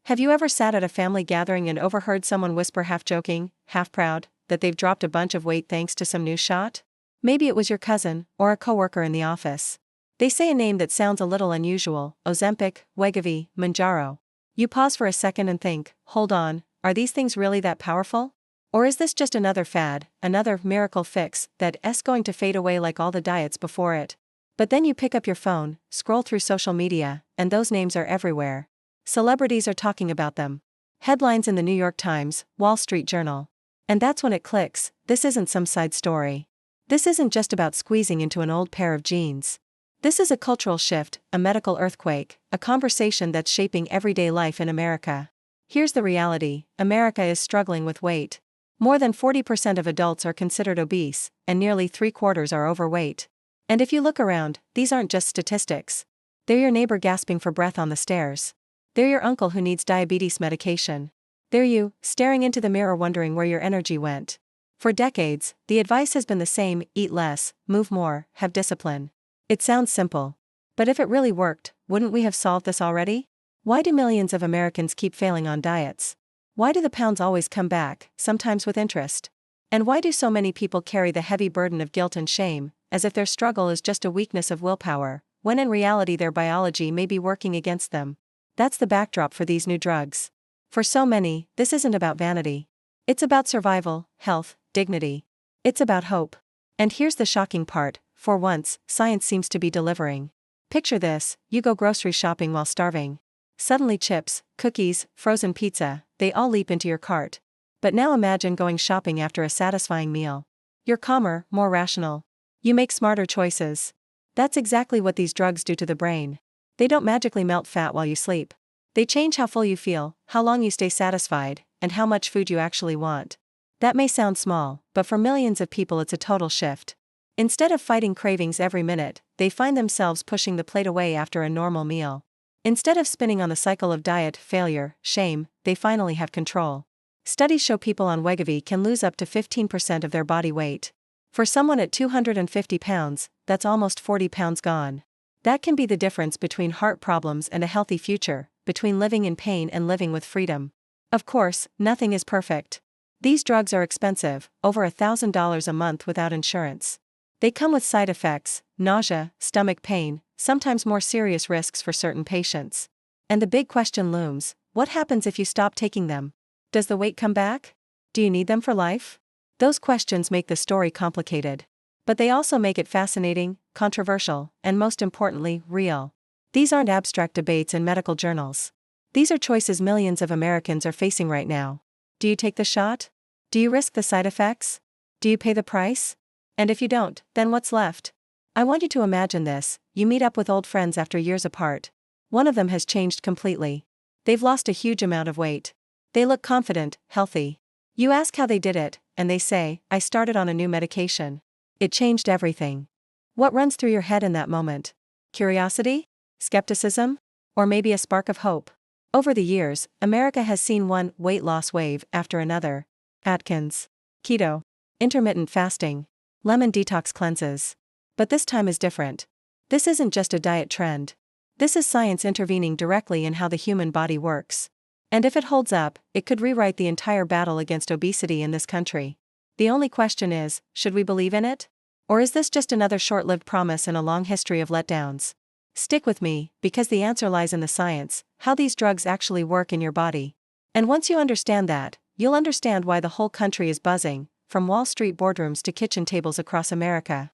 Have you ever sat at a family gathering and overheard someone whisper half joking, half proud, that they've dropped a bunch of weight thanks to some new shot? Maybe it was your cousin, or a coworker in the office. They say a name that sounds a little unusual: Ozempic, Wegovy, Manjaro. You pause for a second and think, hold on, are these things really that powerful? Or is this just another fad, another miracle fix that's going to fade away like all the diets before it? But then you pick up your phone, scroll through social media, and those names are everywhere. Celebrities are talking about them. Headlines in the New York Times, Wall Street Journal. And that's when it clicks: this isn't some side story. This isn't just about squeezing into an old pair of jeans. This is a cultural shift, a medical earthquake, a conversation that's shaping everyday life in America. Here's the reality: America is struggling with weight. More than 40% of adults are considered obese, and nearly 3/4 are overweight. And if you look around, these aren't just statistics. They're your neighbor gasping for breath on the stairs. They're your uncle who needs diabetes medication. They're you, staring into the mirror wondering where your energy went. For decades, the advice has been the same: eat less, move more, have discipline. It sounds simple. But if it really worked, wouldn't we have solved this already? Why do millions of Americans keep failing on diets? Why do the pounds always come back, sometimes with interest? And why do so many people carry the heavy burden of guilt and shame, as if their struggle is just a weakness of willpower, when in reality their biology may be working against them? That's the backdrop for these new drugs. For so many, this isn't about vanity. It's about survival, health, dignity. It's about hope. And here's the shocking part: for once, science seems to be delivering. Picture this: you go grocery shopping while starving. Suddenly chips, cookies, frozen pizza, they all leap into your cart. But now imagine going shopping after a satisfying meal. You're calmer, more rational. You make smarter choices. That's exactly what these drugs do to the brain. They don't magically melt fat while you sleep. They change how full you feel, how long you stay satisfied, and how much food you actually want. That may sound small, but for millions of people it's a total shift. Instead of fighting cravings every minute, they find themselves pushing the plate away after a normal meal. Instead of spinning on the cycle of diet, failure, shame, they finally have control. Studies show people on Wegovy can lose up to 15% of their body weight. For someone at 250 pounds, that's almost 40 pounds gone. That can be the difference between heart problems and a healthy future, between living in pain and living with freedom. Of course, nothing is perfect. These drugs are expensive, over $1,000 a month without insurance. They come with side effects: nausea, stomach pain, sometimes more serious risks for certain patients. And the big question looms: what happens if you stop taking them? Does the weight come back? Do you need them for life? Those questions make the story complicated. But they also make it fascinating, controversial, and most importantly, real. These aren't abstract debates in medical journals. These are choices millions of Americans are facing right now. Do you take the shot? Do you risk the side effects? Do you pay the price? And if you don't, then what's left? I want you to imagine this: you meet up with old friends after years apart. One of them has changed completely. They've lost a huge amount of weight. They look confident, healthy. You ask how they did it, and they say, "I started on a new medication. It changed everything." What runs through your head in that moment? Curiosity? Skepticism? Or maybe a spark of hope? Over the years, America has seen one weight loss wave after another. Atkins, keto, intermittent fasting, lemon detox cleanses. But this time is different. This isn't just a diet trend. This is science intervening directly in how the human body works. And if it holds up, it could rewrite the entire battle against obesity in this country. The only question is, should we believe in it? Or is this just another short-lived promise in a long history of letdowns? Stick with me, because the answer lies in the science, how these drugs actually work in your body. And once you understand that, you'll understand why the whole country is buzzing, from Wall Street boardrooms to kitchen tables across America.